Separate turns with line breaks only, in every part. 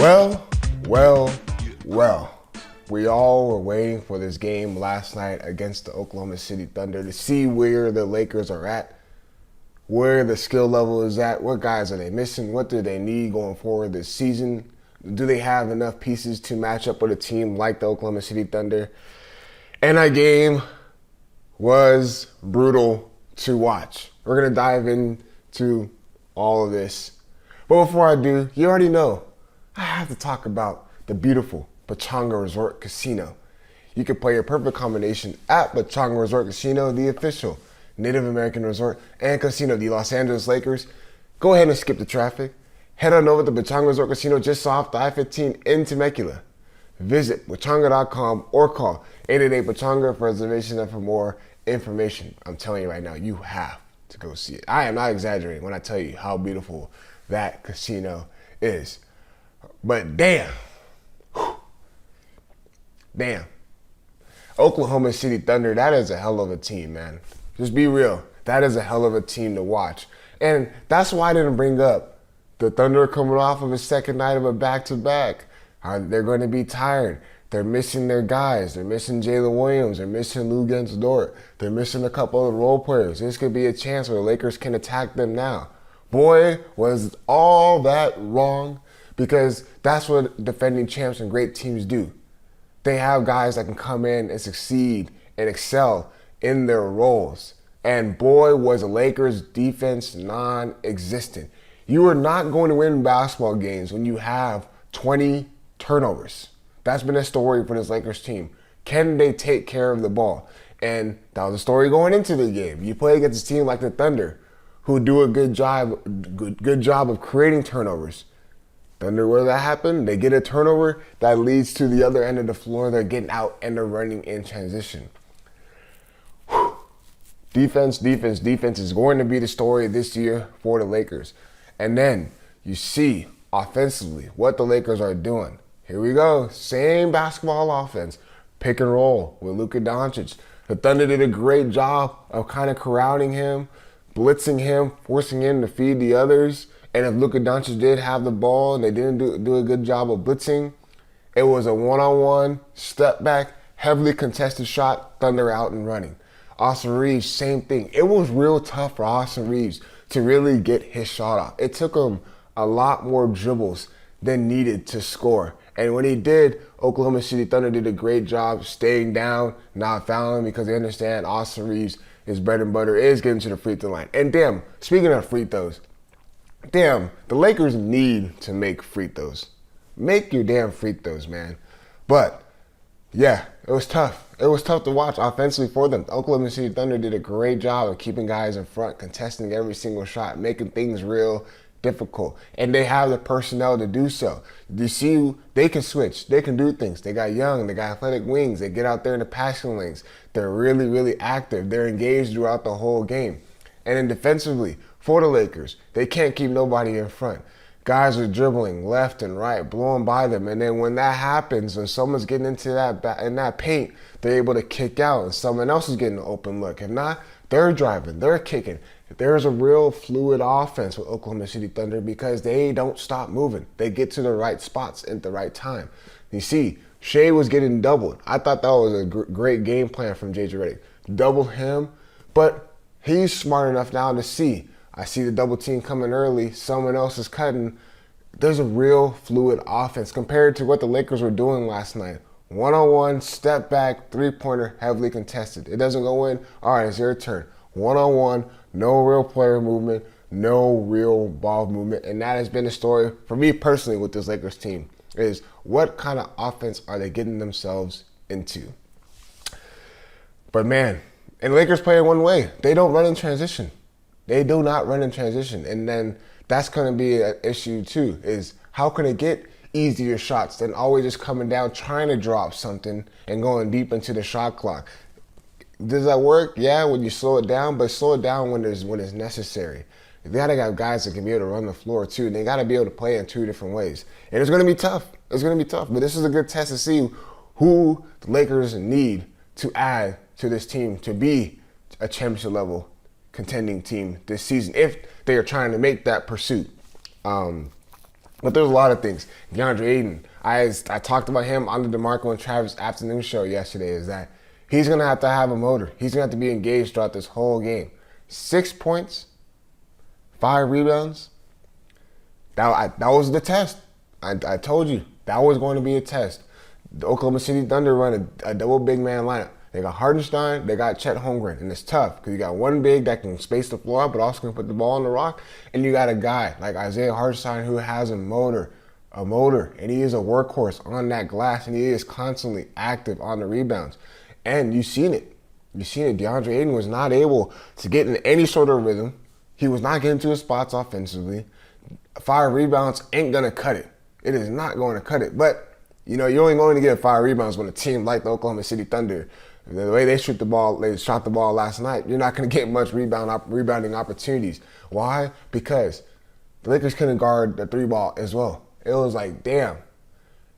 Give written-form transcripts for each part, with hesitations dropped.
Well, well, well. We all were waiting for this game last night against the Oklahoma City Thunder to see where the Lakers are at, where the skill level is at, what guys are they missing, what do they need going forward this season. Do they have enough pieces to match up with a team like the Oklahoma City Thunder? And that game was brutal to watch. We're going to dive into all of this. But before I do, you already know, I have to talk about the beautiful Pechanga Resort Casino. You can play your perfect combination at Pechanga Resort Casino, the official Native American resort and casino of the Los Angeles Lakers. Go ahead and skip the traffic. Head on over to Pechanga Resort Casino just off the I-15 in Temecula. Visit Pechanga.com or call 888-PECHANGA for reservations and for more information. I'm telling you right now, you have to go see it. I am not exaggerating when I tell you how beautiful that casino is. But damn. Damn. Oklahoma City Thunder, that is a hell of a team, man. Just be real. That is a hell of a team to watch. And that's why I didn't bring up the Thunder coming off of a second night of a back-to-back. They're going to be tired. They're missing their guys. They're missing Jalen Williams. They're missing Lou Dort. They're missing a couple of role players. This could be a chance where the Lakers can attack them now. Boy, was all that wrong, because that's what defending champs and great teams do. They have guys that can come in and succeed and excel in their roles. And boy, was the Lakers' defense non-existent. You are not going to win basketball games when you have 20 turnovers. That's been a story for this Lakers team. Can they take care of the ball? And that was a story going into the game. You play against a team like the Thunder, who do a good job of creating turnovers. Thunder, where that happened, they get a turnover that leads to the other end of the floor. They're getting out and they're running in transition. Whew. Defense is going to be the story this year for the Lakers. And then you see offensively what the Lakers are doing. Here we go. Same basketball offense. Pick and roll with Luka Doncic. The Thunder did a great job of kind of corralling him, blitzing him, forcing him to feed the others. And if Luka Doncic did have the ball and they didn't do a good job of blitzing, it was a one-on-one, step back, heavily contested shot, Thunder out and running. Austin Reaves, same thing. It was real tough for Austin Reaves to really get his shot off. It took him a lot more dribbles than needed to score. And when he did, Oklahoma City Thunder did a great job staying down, not fouling, because they understand Austin Reaves, his bread and butter is getting to the free throw line. And damn, speaking of free throws, damn, the Lakers need to make free throws. Make your damn free throws, man. But, yeah, it was tough. It was tough to watch offensively for them. The Oklahoma City Thunder did a great job of keeping guys in front, contesting every single shot, making things real difficult. And they have the personnel to do so. You see, they can switch. They can do things. They got young. They got athletic wings. They get out there in the passing lanes. They're really, really active. They're engaged throughout the whole game. And then defensively, for the Lakers, they can't keep nobody in front. Guys are dribbling left and right, blowing by them. And then when that happens, when someone's getting into that paint, they're able to kick out and someone else is getting an open look. If not, they're driving, they're kicking. There's a real fluid offense with Oklahoma City Thunder because they don't stop moving. They get to the right spots at the right time. You see, Shea was getting doubled. I thought that was a great game plan from J.J. Redick. Double him, but he's smart enough now to see. I see the double team coming early. Someone else is cutting. There's a real fluid offense compared to what the Lakers were doing last night. One-on-one, step back, three-pointer, heavily contested. It doesn't go in. All right, it's your turn. One-on-one, no real player movement, no real ball movement. And that has been the story for me personally with this Lakers team, is what kind of offense are they getting themselves into? But man, and the Lakers play it one way. They don't run in transition. They do not run in transition. And then that's going to be an issue too, is how can they get easier shots than always just coming down, trying to drop something and going deep into the shot clock. Does that work? Yeah, when you slow it down, but slow it down when it's necessary. You got to have guys that can be able to run the floor too. And they got to be able to play in two different ways. And it's going to be tough. It's going to be tough. But this is a good test to see who the Lakers need to add to this team to be a championship level contending team this season if they are trying to make that pursuit. But there's a lot of things. Deondre Ayton, I talked about him on the DeMarco and Travis afternoon show yesterday, is that he's going to have a motor. He's going to have to be engaged throughout this whole game. 6 points, 5 rebounds. That was the test. I told you, that was going to be a test. The Oklahoma City Thunder run a double big man lineup. They got Hardenstein, they got Chet Holmgren, and it's tough because you got one big that can space the floor out, but also can put the ball on the rock, and you got a guy like Isaiah Hardenstein who has a motor, and he is a workhorse on that glass, and he is constantly active on the rebounds. And you've seen it. DeAndre Ayton was not able to get in any sort of rhythm. He was not getting to his spots offensively. 5 rebounds ain't going to cut it. It is not going to cut it. But, you're only going to get 5 rebounds when a team like the Oklahoma City Thunder, the way they shot the ball last night, you're not going to get much rebounding opportunities. Why? Because the Lakers couldn't guard the 3-ball as well. It was like, damn.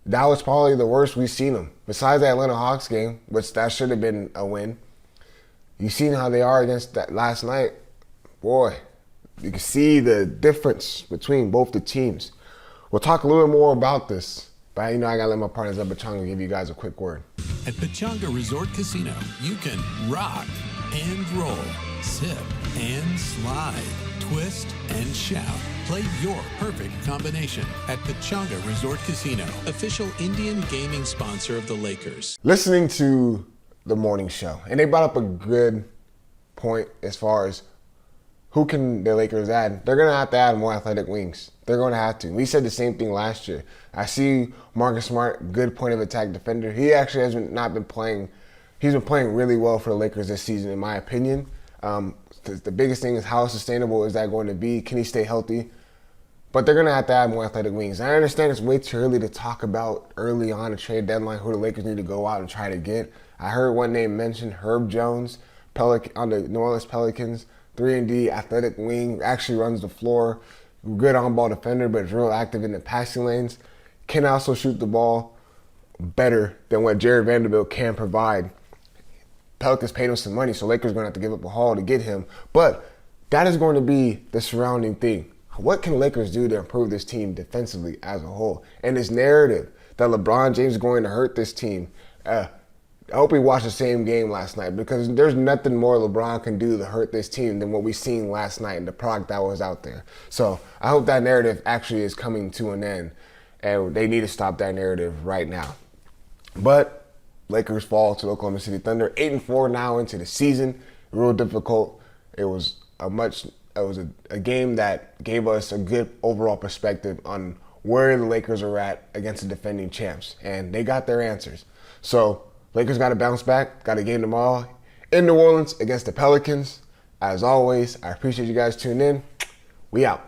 That was probably the worst we've seen them. Besides the Atlanta Hawks game, which that should have been a win. You seen how they are against that last night? Boy, you can see the difference between both the teams. We'll talk a little more about this, but I gotta let my partners at Pechanga give you guys a quick word.
At Pechanga Resort Casino, you can rock and roll, sip and slide, twist and shout. Play your perfect combination at Pechanga Resort Casino, official Indian gaming sponsor of the Lakers.
Listening to the morning show, and they brought up a good point as far as who can the Lakers add? They're going to have to add more athletic wings. They're going to have to. We said the same thing last year. I see Marcus Smart, good point of attack defender. He actually has not been playing. He's been playing really well for the Lakers this season, in my opinion. The biggest thing is how sustainable is that going to be? Can he stay healthy? But they're going to have to add more athletic wings. I understand it's way too early to talk about early on a trade deadline who the Lakers need to go out and try to get. I heard one name mentioned, Herb Jones, on the New Orleans Pelicans. 3-and-D, athletic wing, actually runs the floor, good on-ball defender, but is real active in the passing lanes. Can also shoot the ball better than what Jared Vanderbilt can provide. Pelicans paid him some money, so Lakers are going to have to give up a haul to get him. But that is going to be the surrounding thing. What can Lakers do to improve this team defensively as a whole? And this narrative that LeBron James is going to hurt this team, I hope we watched the same game last night, because there's nothing more LeBron can do to hurt this team than what we seen last night and the product that was out there. So I hope that narrative actually is coming to an end, and they need to stop that narrative right now. But Lakers fall to the Oklahoma City Thunder, 8-4 now into the season. Real difficult. It was a game that gave us a good overall perspective on where the Lakers are at against the defending champs, and they got their answers. So Lakers got to bounce back, got a game tomorrow in New Orleans against the Pelicans. As always, I appreciate you guys tuning in. We out.